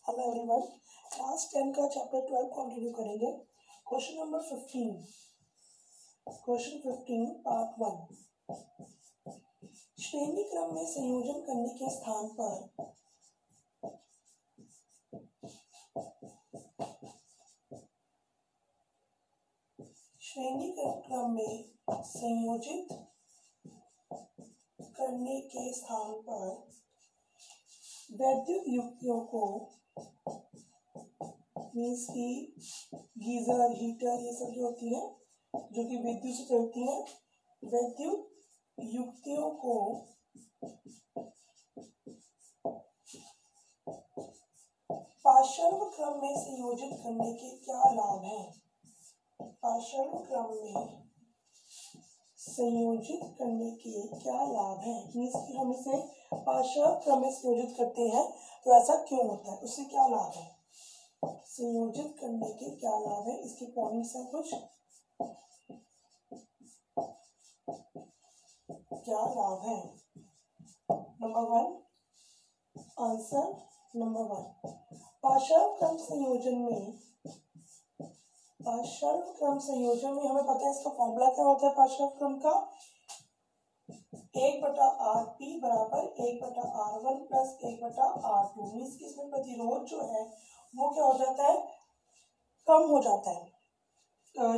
Hello everyone, class 10 का chapter 12 continue करेंगे। Question number 15 part 1। श्रेणी क्रम में संयोजन करने के स्थान पर श्रेणी क्रम में संयोजित करने के स्थान पर वैद्युत युक्तियों को मीन्स की गीजर, हीटर, ये सब जो होती है जो कि विद्युत से चलती है, वैद्युत युक्तियों को पार्श्व क्रम में संयोजित करने के क्या लाभ हैं? पार्श्व क्रम में संयोजित करने के क्या लाभ हैं? मीन्स कि हम इसे पार्श्व क्रम में संयोजित करते हैं तो ऐसा क्यों होता है, उससे क्या लाभ है? संयोजित करने के क्या लाभ है, इसके पॉइंट्स हैं कुछ। क्या लाभ है? नंबर 1, आंसर नंबर 1, पार्श्व क्रम संयोजन में हमें पता है इसका फॉर्मूला क्या होता है। पार्श्व क्रम का 1/Rp बराबर 1/R1 प्लस 1/R2। मीन्स कि इसमें प्रतिरोध जो है वो क्या हो जाता है, कम हो जाता है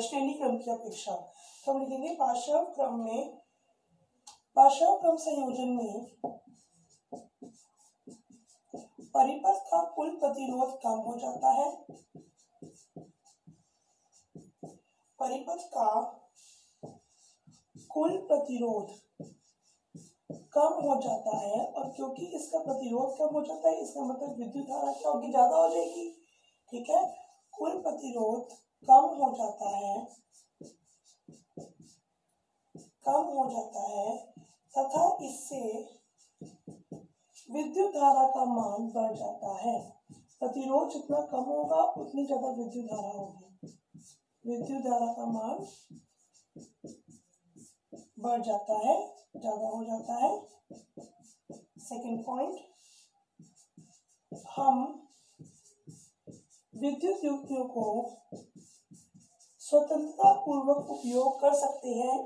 श्रेणी क्रम की अपेक्षा। तो हम लिखेंगे पार्श्व क्रम संयोजन में परिपथ का कुल प्रतिरोध कम हो जाता है। परिपथ का कुल प्रतिरोध कम हो जाता है, और क्योंकि इसका प्रतिरोध कम हो जाता है इसका मतलब विद्युत धारा क्या होगी, ज्यादा हो जाएगी। ठीक है, कुल प्रतिरोध कम हो जाता है तथा इससे विद्युत धारा का मान बढ़ जाता है। प्रतिरोध जितना कम होगा उतनी ज्यादा विद्युत धारा होगी, विद्युत धारा का मान बढ़ जाता है, ज्यादा हो जाता है। सेकंड पॉइंट, हम विद्युत युक्तियों को स्वतंत्रता पूर्वक उपयोग कर सकते हैं।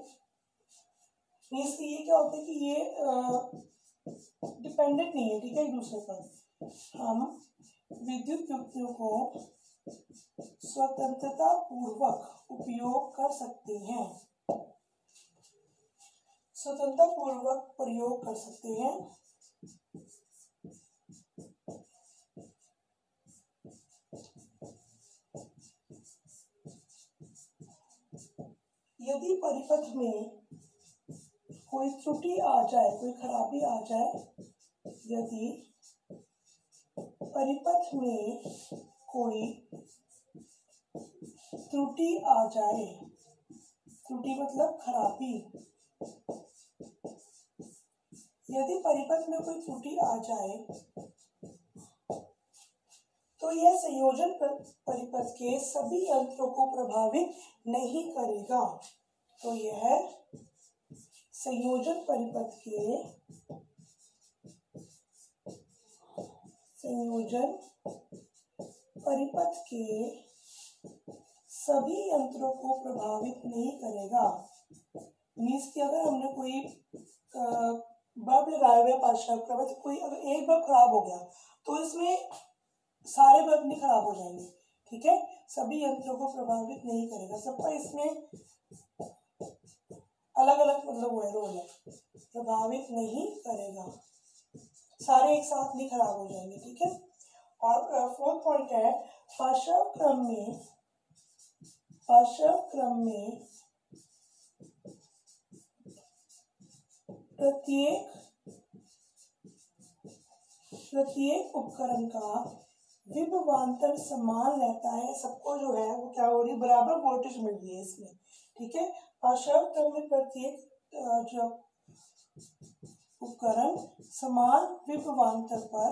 मीन्स ये क्या होता है कि ये डिपेंडेंट नहीं है, ठीक है, एक दूसरे पर। हम विद्युत युक्तियों को स्वतंत्रता पूर्वक उपयोग कर सकते हैं, स्वतंत्रता पूर्वक प्रयोग कर सकते हैं। यदि परिपथ में कोई त्रुटि आ जाए, कोई खराबी आ जाए, यदि परिपथ में कोई त्रुटि आ जाए, त्रुटि मतलब खराबी, यदि परिपथ में कोई त्रुटि आ जाए तो यह संयोजन परिपथ के सभी यंत्रों को प्रभावित नहीं करेगा। तो यह संयोजन परिपथ के सभी यंत्रों को प्रभावित नहीं करेगा। मीन्स कि अगर हमने कोई बल्ब लगाया हुआ पार्श्व क्रम में, तो कोई अगर एक बल्ब खराब हो गया तो इसमें सारे बल्ब नहीं खराब हो जाएंगे। ठीक है, सभी यंत्रों को प्रभावित नहीं करेगा, सबका इसमें अलग अलग मतलब वो है, रोल है। प्रभावित नहीं करेगा, सारे एक साथ नहीं खराब हो जाएंगे। ठीक है, और फोर्थ पॉइंट है, पार्श्व क्रम में प्रत्येक उपकरण का विभवांतर समान रहता है। सबको जो है वो क्या हो रही है, बराबर वोल्टेज मिल रही है इसमें। ठीक है, पार्श्व क्रम में प्रत्येक जो उपकरण समान विभवांतर पर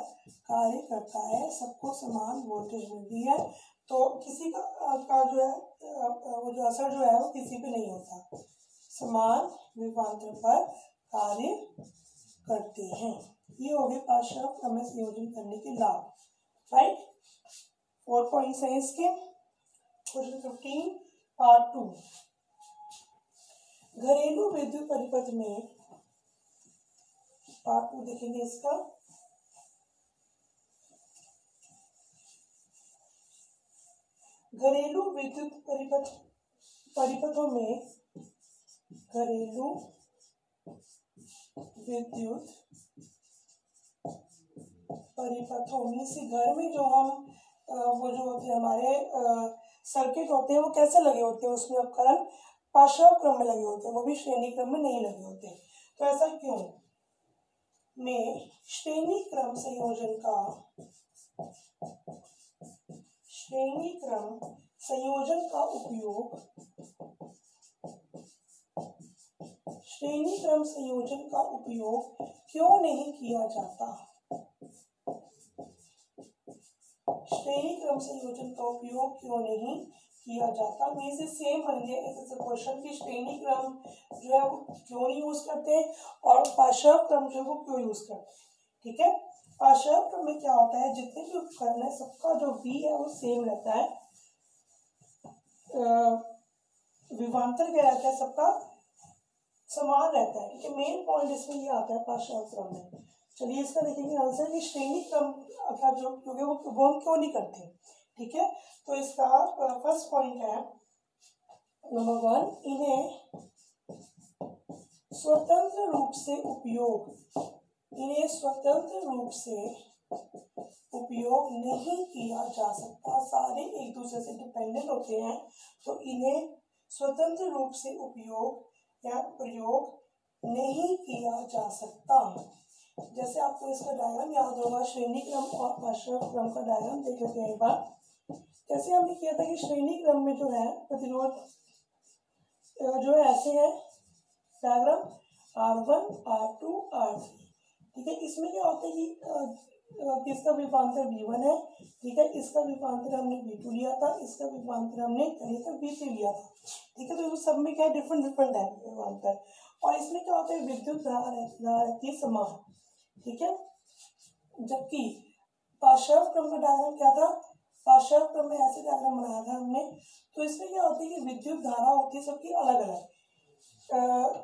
कार्य करता है, सबको समान वोल्टेज मिल रही है, तो किसी का जो है वो जो असर जो है वो किसी पे नहीं होता, समान विभवांतर पर कार्य करते हैं। ये हो गए पार्श्व क्रम में संयोजन करने के लाभ। राइट, 4 पॉइंट्स हैं इसके। क्वेश्चन 15 पार्ट 2, घरेलू विद्युत परिपथ में, पार्ट 2 देखेंगे इसका। घरेलू विद्युत परिपथों में, घरेलू विद्युत परिपथों में से घर में जो हम वो जो होते हैं हमारे सर्किट होते हैं वो कैसे लगे होते हैं, उसमें उपकरण पार्श्व क्रम में लगे होते हैं, वो भी श्रेणी क्रम में नहीं लगे होते। तो ऐसा क्यों? में श्रेणी क्रम संयोजन का उपयोग क्यों नहीं किया जाता? श्रेणी क्रम संयोजन का उपयोग क्यों नहीं किया जाता? में से सेम बन गया इस क्वेश्चन की, श्रेणी क्रम जो है वो क्यों नहीं यूज करते और पार्श्व क्रम जो है वो क्यों यूज करते। ठीक है, पार्श्व क्रम में क्या होता है, जितने भी उपकरण है सबका जो V है वो सेम रहता है, विभवांतर क्या रहता है, सबका समान रहता है। ठीक है, मेन पॉइंट इसमें ये आता है पार्श्व क्रम में। चलिए इसका देखेंगे आंसर कि श्रेणी क्रम का जो क्योंकि वो हम क्यों नहीं करते। ठीक है, तो इसका फर्स्ट पॉइंट है नंबर 1, इन्हें स्वतंत्र रूप से उपयोग नहीं किया जा सकता। सारे एक दूसरे से डिपेंडेंट होते हैं, तो इन्हें स्वतंत्र रूप से उपयोग या प्रयोग नहीं किया जा सकता। जैसे आपको इसका डायग्राम याद होगा, श्रेणी क्रम और पार्श्व क्रम का डायग्राम देख लेते हैं एक बार। जैसे हमने किया था कि श्रेणी क्रम में जो है प्रतिरोध जो है ऐसे है डायग्राम, R1 R2 R3। ठीक है, इसमें क्या होता है कि इसका विभवांतर V1 है। ठीक है, इसका विभवांतर हमने V2 लिया था, इसका विभवांतर हमने V3 लिया था। ठीक है, तो सब में क्या है, डिफरेंट है विभवांतर। और इसमें क्या होता है, विद्युत धारा रहती है समान। ठीक है, जबकि पार्श्व क्रम का डायग्राम क्या था, पार्श्व क्रम में ऐसे डायग्राम बनाया था हमने। तो इसमें क्या होता है कि विद्युत धारा होती है सबकी अलग अलग,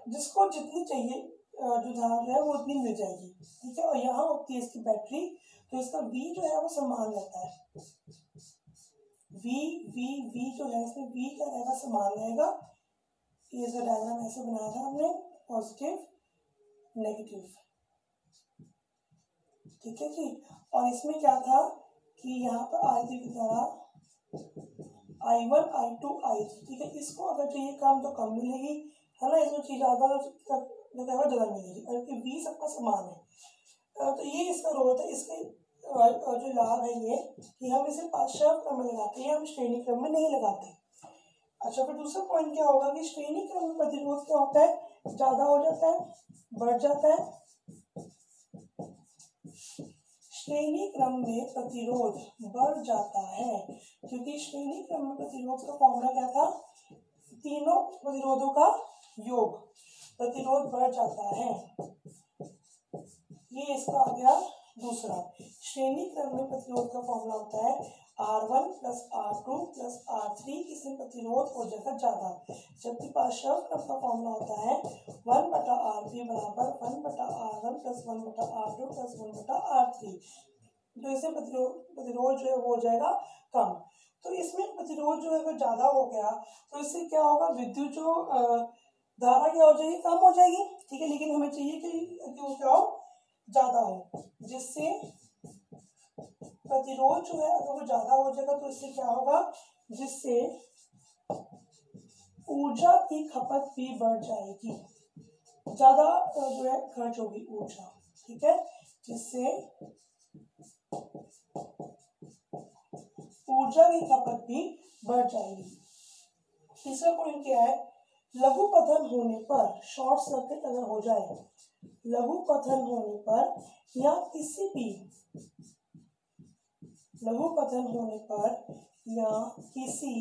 जिसको जितनी चाहिए जो धारा है वो उतनी मिल जाएगी। ठीक है, और यहाँ होती है इसकी बैटरी, तो इसका V जो है वो समान रहता है। V जो है इसमें V क्या रहेगा, समान रहेगा। ये जो डायग्राम ऐसे बनाया था हमने, पॉजिटिव नेगेटिव। ठीक है जी, और इसमें क्या था कि यहाँ पर आयती की तरह I1 I2 I3। ठीक है, इसको अगर चाहिए कम तो कम मिलेगी, है ना, इसमें चीज ज़्यादा ज़्यादा मिलेगी, और V सबका समान है। तो ये इसका रोल है। इसके जो लाभ है ये कि हम इसे पार्श्व क्रम में लगाते हैं, हम श्रेणी क्रम में नहीं लगाते। अच्छा, फिर दूसरा पॉइंट क्या होगा कि श्रेणी क्रम में प्रतिरोध क्या होता है, ज़्यादा हो जाता है, बढ़ जाता है। श्रेणी क्रम में प्रतिरोध बढ़ जाता है, क्योंकि श्रेणी क्रम में प्रतिरोध का फॉर्मूला क्या था, तीनों प्रतिरोधों का योग, प्रतिरोध बढ़ जाता है। ये इसका आ गया दूसरा। श्रेणी क्रम में प्रतिरोध का फॉर्मूला होता है R1 + R2 + R3, इसमें प्रतिरोध हो जाएगा ज्यादा। जबकि पार्श्व क्रम का फॉर्मूला होता है 1/RP = 1/R1 + 1/R2 + 1/R3। तो इससे प्रतिरोध जो है वो हो जाएगा कम। तो इसमें प्रतिरोध जो है अगर ज्यादा हो गया तो इससे क्या होगा, विद्युत जो धारा क्या हो जाएगी, कम हो जाएगी। ठीक है, लेकिन हमें चाहिए कि वो क्या हो, ज्यादा हो, जिससे प्रतिरोध जो है अगर वो ज्यादा हो जाएगा तो इससे क्या होगा, जिससे ऊर्जा की खपत भी बढ़ जाएगी, ज्यादा जो है खर्च होगी ऊर्जा। ठीक है, जिससे ऊर्जा की खपत भी बढ़ जाएगी। तीसरा पॉइंट क्या है, लघु पतन होने पर, शॉर्ट सर्किट अगर हो जाए, लघु पतन होने पर या किसी भी लघु पतन होने पर या किसी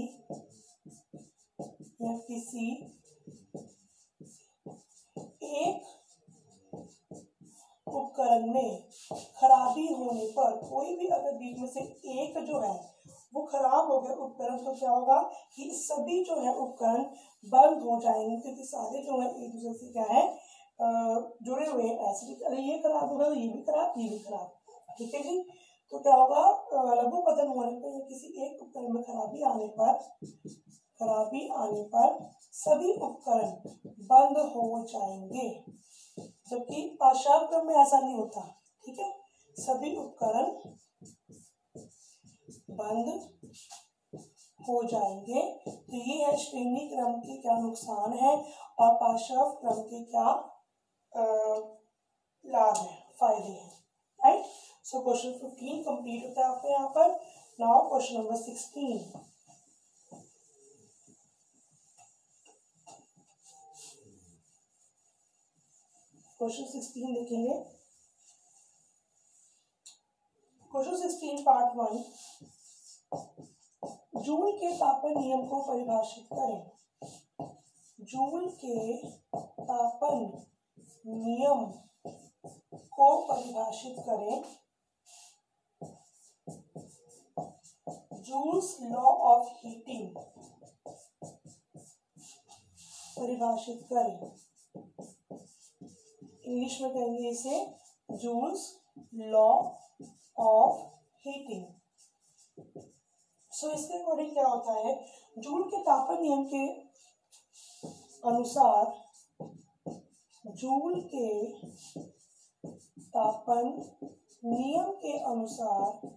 एक उपकरण में खराबी होने पर, कोई भी अगर बीच में से एक जो है वो खराब हो गया उपकरण तो क्या होगा कि सभी जो है उपकरण बंद हो जाएंगे, क्योंकि सारे जो है एक दूसरे से क्या है जुड़े हुए हैं ऐसे। अरे ये खराब होगा तो ये भी खराब, ये भी खराब, ठीक है जी। तो क्या होगा, लघु पतन होने पर या किसी एक उपकरण में खराबी आने पर सभी उपकरण बंद हो जाएंगे, जबकि पाश्चात्य क्रम में ऐसा नहीं होता, ठीक है। सभी उपकरण बंद हो जाएंगे। तो ये है श्रेणी क्रम के क्या नुकसान है और पाश्चात्य क्रम के क्या लाभ है, फायदे हैं, राइट। सो क्वेश्चन 15 कंप्लीट होता है आपके यहाँ पर। Now question number 16। क्वेश्चन 16 देखेंगे। क्वेश्चन 16 पार्ट 1, जूल के तापन नियम को परिभाषित करें। जूल के तापन नियम को परिभाषित करें। जूल्स लॉ ऑफ हीटिंग परिभाषित करें। इंग्लिश में कहेंगे इसे जूल्स लॉ ऑफ हीटिंग। सो इसके अकॉर्डिंग क्या होता है, जूल के तापन नियम के अनुसार, जूल के तापन नियम के अनुसार,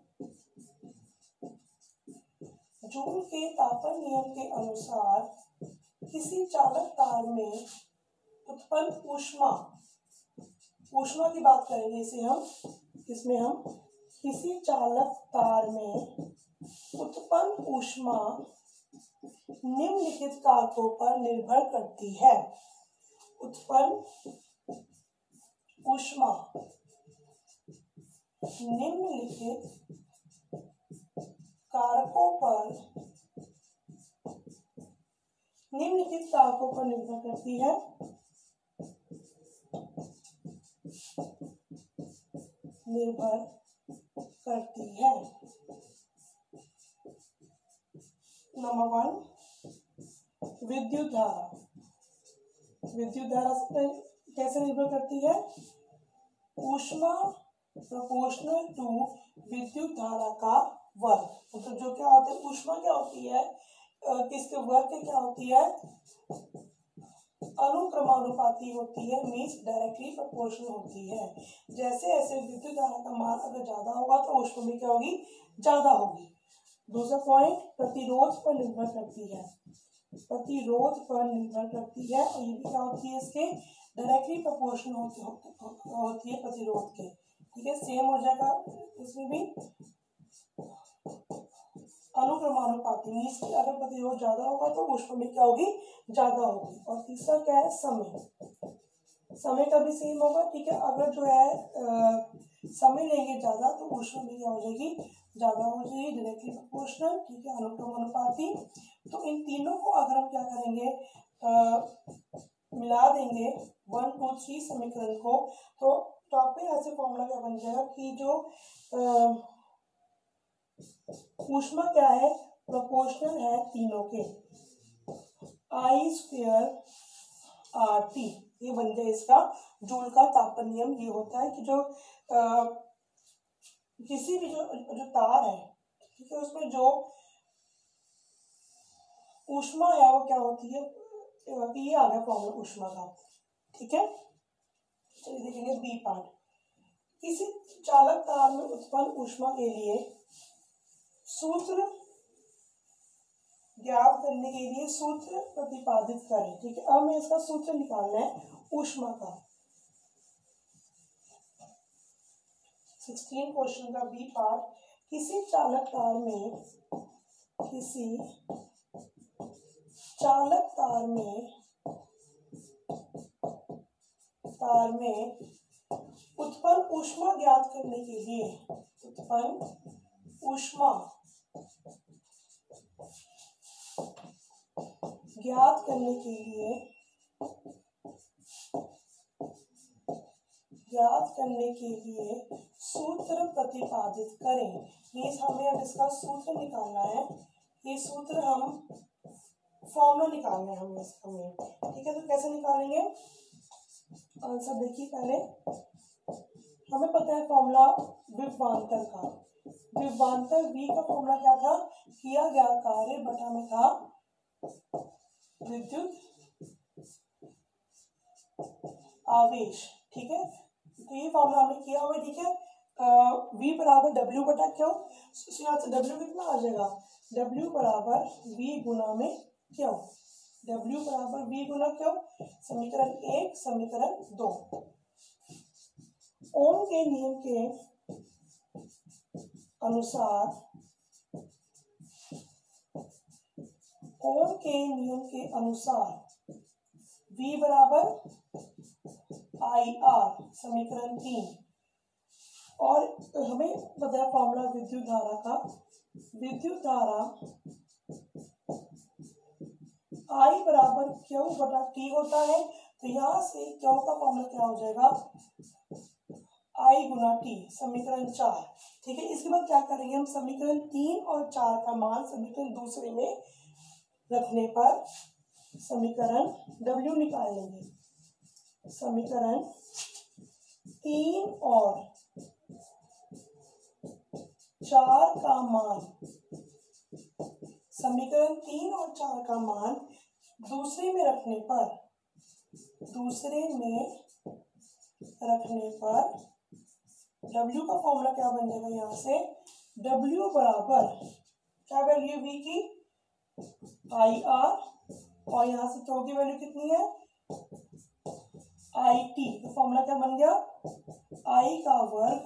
जूल के तापन नियम के अनुसार किसी चालक तार में उत्पन्न ऊष्मा की बात करेंगे इसे हम, इसमें हम किसी चालक तार में उत्पन्न ऊष्मा निम्नलिखित कारकों पर निर्भर करती है। उत्पन्न ऊष्मा निम्नलिखित कारकों पर निर्भर करती है। नंबर 1, विद्युत धारा। विद्युत धारा पर कैसे निर्भर करती है, ऊष्मा प्रोपोर्शनल टू विद्युत धारा का वर्ग। मतलब जो क्या होता है, ऊष्मा क्या होती है, किसके वर्ग के क्या होती है, अनुक्रमानुपाती होती है, मीन्स डायरेक्टली प्रोपोर्शनल होती है। जैसे ऐसे विद्युत धारा का मान अगर ज्यादा होगा तो ऊष्मा भी क्या होगी, ज्यादा होगी। दूसरा पॉइंट, प्रतिरोध पर निर्भर करती है। प्रतिरोध पर निर्भर करती है, और ये भी क्या होती है, इसके डायरेक्टली प्रोपोर्शनल होती है प्रतिरोध के, ठीक है। सेम हो जाएगा इसमें भी, अनुक्रमानुपाती, मीन्स कि अगर प्रतिरोध ज्यादा होगा तो ऊष्मा भी क्या होगी, ज्यादा होगी। और तीसरा क्या है, समय का भी सेम होगा, ठीक है। अगर जो है समय लेंगे ज्यादा तो ऊष्मा भी क्या हो जाएगी, ज्यादा हो जाएगी, डायरेक्टली प्रोपोर्शनल, ठीक है, अनुक्रमानुपाती। तो इन तीनों को अगर हम क्या करेंगे, मिला देंगे 1, 2, 3 समीकरण को, तो आपको ऐसे फॉर्मूला क्या बन जाएगा कि जो ऊष्मा क्या है, प्रोपोर्शनल है तीनों के, I² RT, ये बन जाए इसका जूल का तापन नियम। ये होता है कि जो किसी भी जो तार है, ठीक है, उसमें जो ऊष्मा है वो क्या होती है, ये आ गया फॉर्मूला ऊष्मा का, ठीक है। चलिए देखेंगे बी पार्ट। किसी चालक तार में उत्पन्न ऊष्मा के लिए सूत्र ज्ञात करने के लिए सूत्र प्रतिपादित करें, ठीक है। अब हमें इसका सूत्र निकालना है ऊष्मा का। 16 क्वेश्चन का बी पार्ट, किसी चालक तार में उत्पन्न ऊष्मा ज्ञात करने के लिए, उत्पन्न ऊष्मा ज्ञात करने के लिए ज्ञात करने के लिए सूत्र प्रतिपादित करें। ये हमें अब इसका सूत्र निकालना है। ये सूत्र हम फॉर्मूला निकालना है हमें इसका में, ठीक है। तो कैसे निकालेंगे आंसर देखिए। पहले हमें पता है फॉर्मूला विभवांतर का। विभवांतर V का फॉर्मूला क्या था, किया गया कार्य बटा में था विद्युत आवेश, ठीक है। तो ये फॉर्मूला हमने किया हुआ है, ठीक है। V बराबर W बटा क्यू, यहाँ से W कितना आ जाएगा, W बराबर V गुना में क्यू, W बराबर V गुना क्यू। समीकरण 1 समीकरण 2। ओम के नियम के अनुसार, ओम के नियम के अनुसार V बराबर IR समीकरण 3। और हमें पता है फॉर्मूला विद्युत धारा का। विद्युत धारा I बराबर Q बटा T होता है। तो यहाँ से Q का फॉर्मूला क्या हो जाएगा, I गुना T समीकरण 4, ठीक है। इसके बाद क्या करेंगे हम, समीकरण 3 और 4 का मान समीकरण दूसरे में रखने पर समीकरण W निकाल लेंगे। समीकरण 3 और 4 का मान, समीकरण 3 और 4 का मान दूसरे में रखने पर, W का फॉर्मूला क्या बन जाएगा, यहाँ से W बराबर क्या वैल्यू V की IR, और यहाँ से Q की वैल्यू कितनी है IT। तो फॉर्मूला क्या बन गया, I का वर्ग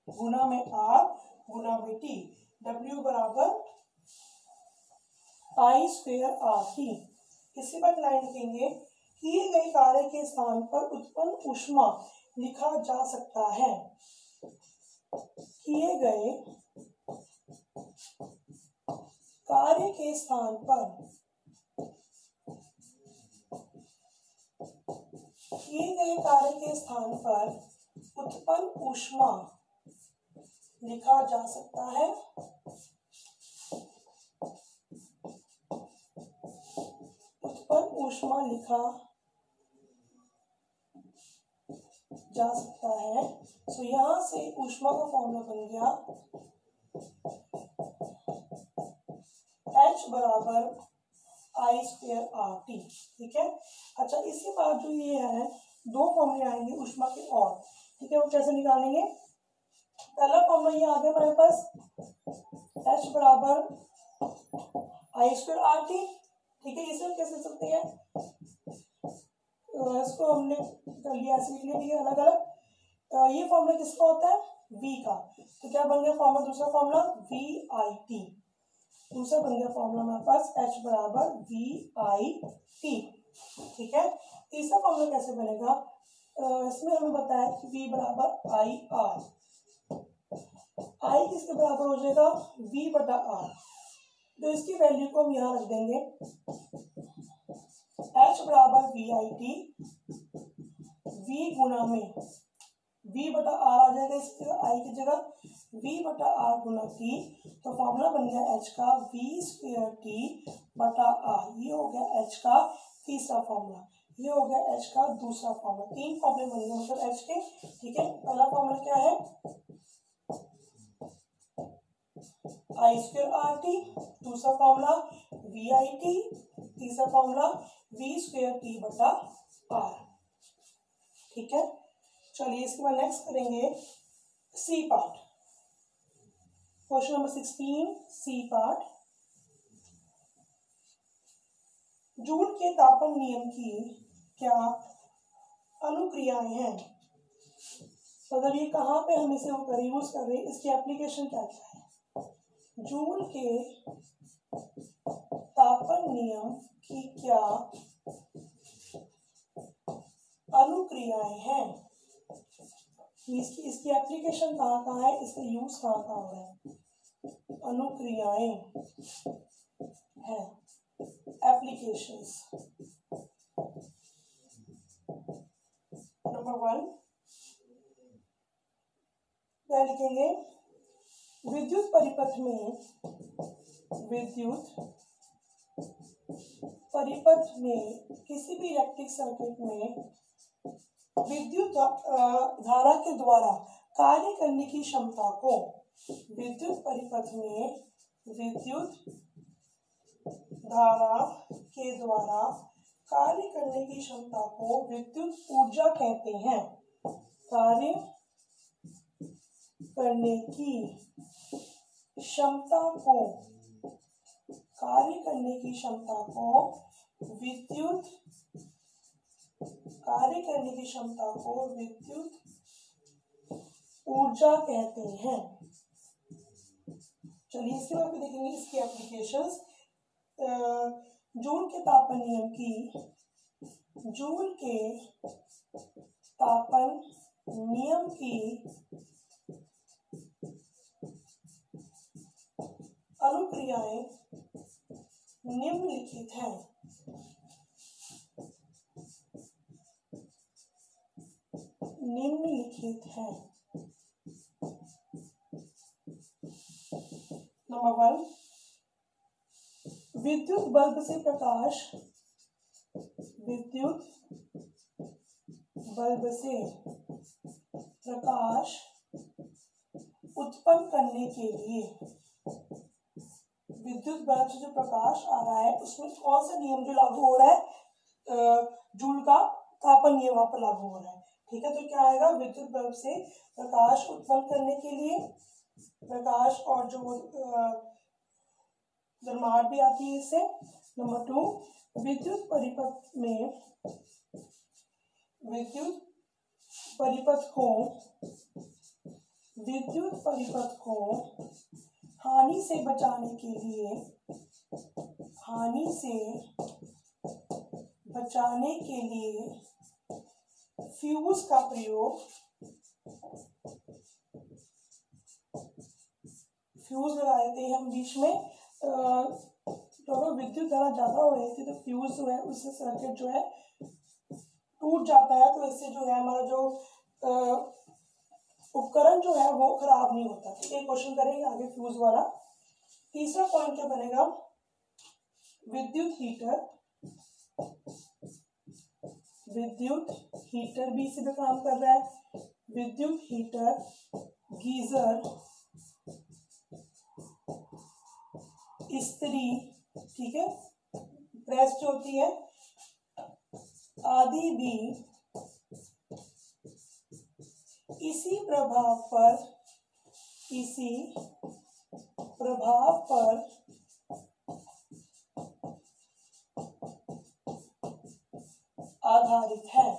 गुना में R गुना में T। W बराबर I स्क्वायर RT। इसके बाद लाइन लिखेंगे, किए गए कार्य के स्थान पर उत्पन्न ऊष्मा लिखा जा सकता है। किए गए कार्य के स्थान पर, किए गए कार्य के स्थान पर उत्पन्न ऊष्मा लिखा जा सकता है। उत्पन्न ऊष्मा लिखा जा सकता है। तो यहाँ से ऊष्मा का फॉर्मूला बन गया H बराबर I स्क्वायर RT, ठीक है। अच्छा, इसके बाद जो ये है, दो फॉर्मूले आएंगे ऊष्मा के और, ठीक है। वो कैसे निकालेंगे, पहला फॉर्मूला ये आ गया हमारे पास H बराबर I स्क्वायर RT, ठीक है। इसे कैसे लिख सकते हैं, इसको हमने कर लिया ऐसे लिख लिया अलग अलग। ये फॉर्मूला किसका होता है, V का। तो क्या बन गया फॉर्मूला, दूसरा फॉर्मूला VIT। दूसरा बन गया फॉर्मूला हमारे पास H बराबर VIT, ठीक है। तीसरा फॉर्मूला कैसे बनेगा, इसमें हमें बताया कि V बराबर IR। I किसके बराबर हो जाएगा, V बटा R। तो इसकी वैल्यू को हम यहाँ रख देंगे, H बराबर VIT, V गुना में V बटा R आ जाएगा इसकी जगह, I की जगह V बटा R गुना T। तो फॉर्मूला बन गया H का V स्क्वायर T बटा R। ये हो गया H का तीसरा फॉर्मूला, ये हो गया H का दूसरा फॉर्मूला। तीन फॉर्मूले बन गए मतलब H के, ठीक है। पहला फॉर्मूला क्या है, I स्क्वायर RT, दूसरा फॉर्मूला VIT, तीसरा फॉर्मूला V स्क्वायर T बटा R, ठीक है। चलिए इसके बाद नेक्स्ट करेंगे C part, question number 16 C part. Joule के तापन नियम की क्या अनुक्रियाएं हैं, मतलब ये कहाँ पे हम इसे यूज कर रहे हैं, इसकी एप्लीकेशन क्या क्या है। जूल के तापन नियम की क्या अनुक्रियाएं हैं, इसकी एप्लीकेशन कहाँ कहाँ है, इसका यूज कहाँ कहाँ हो रहा है। अनुक्रियाएं हैं, एप्लीकेशंस। नंबर 1, लिखेंगे, विद्युत परिपथ में किसी भी इलेक्ट्रिक सर्किट में विद्युत धारा के द्वारा कार्य करने की क्षमता को, विद्युत परिपथ में विद्युत धारा के द्वारा कार्य करने की क्षमता को विद्युत ऊर्जा कहते हैं। कार्य करने की क्षमता को विद्युत ऊर्जा कहते हैं। चलिए इसके बाद देखेंगे इसके एप्लीकेशंस। जूल के तापन नियम की अनुक्रियाएं निम्नलिखित हैं। नंबर 1, विद्युत बल्ब से प्रकाश उत्पन्न करने के लिए, विद्युत बल्ब से जो प्रकाश आ रहा है उसमें कौन सा नियम जो लागू हो रहा है, जूल का तापन नियम वहां पर लागू हो रहा है। ठीक है, तो क्या आएगा, विद्युत बल्ब से प्रकाश उत्पन्न करने के लिए, प्रकाश और जो गर्माहट भी आती है इससे। नंबर 2, विद्युत परिपथ को हानि से बचाने के लिए फ्यूज का प्रयोग, फ्यूज लगा देते हैं हम बीच में। तो अगर विद्युत धारा ज्यादा हो रही थी तो फ्यूज जो है उससे सर्किट जो है टूट जाता है, तो इससे जो है हमारा जो उपकरण जो है वो खराब नहीं होता। ठीक है, क्वेश्चन करेंगे आगे फ्यूज वाला। तीसरा पॉइंट क्या बनेगा, विद्युत हीटर भी इसी पे काम कर रहा है। विद्युत हीटर, गीजर, इस्त्री, ठीक है, प्रेस जो होती है, आदि भी इसी प्रभाव पर आधारित है।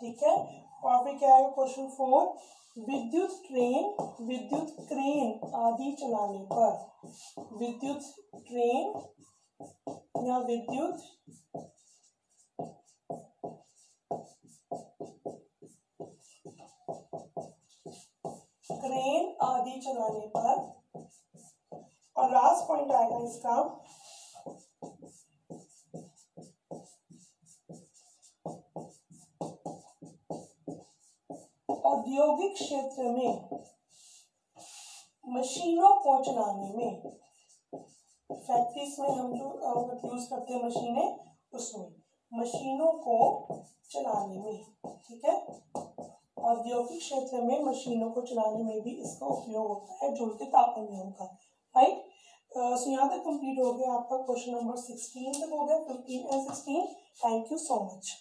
ठीक है, और फिर क्या है क्वेश्चन 4, विद्युत क्रेन आदि चलाने पर, विद्युत ट्रेन या विद्युत क्रेन आदि चलाने पर। और लास्ट पॉइंट आएगा इसका, औद्योगिक क्षेत्र में मशीनों को चलाने में, फैक्ट्रीज में हम जो यूज करते हैं मशीनें, उसमें मशीनों को चलाने में। ठीक है, औद्योगिक क्षेत्र में मशीनों को चलाने में भी इसका उपयोग होता है, जूल के तापन नियम का। राइट, सो यहाँ तक कंप्लीट हो गया आपका क्वेश्चन नंबर 16 तक हो गया, 15 and 16। Thank you so much.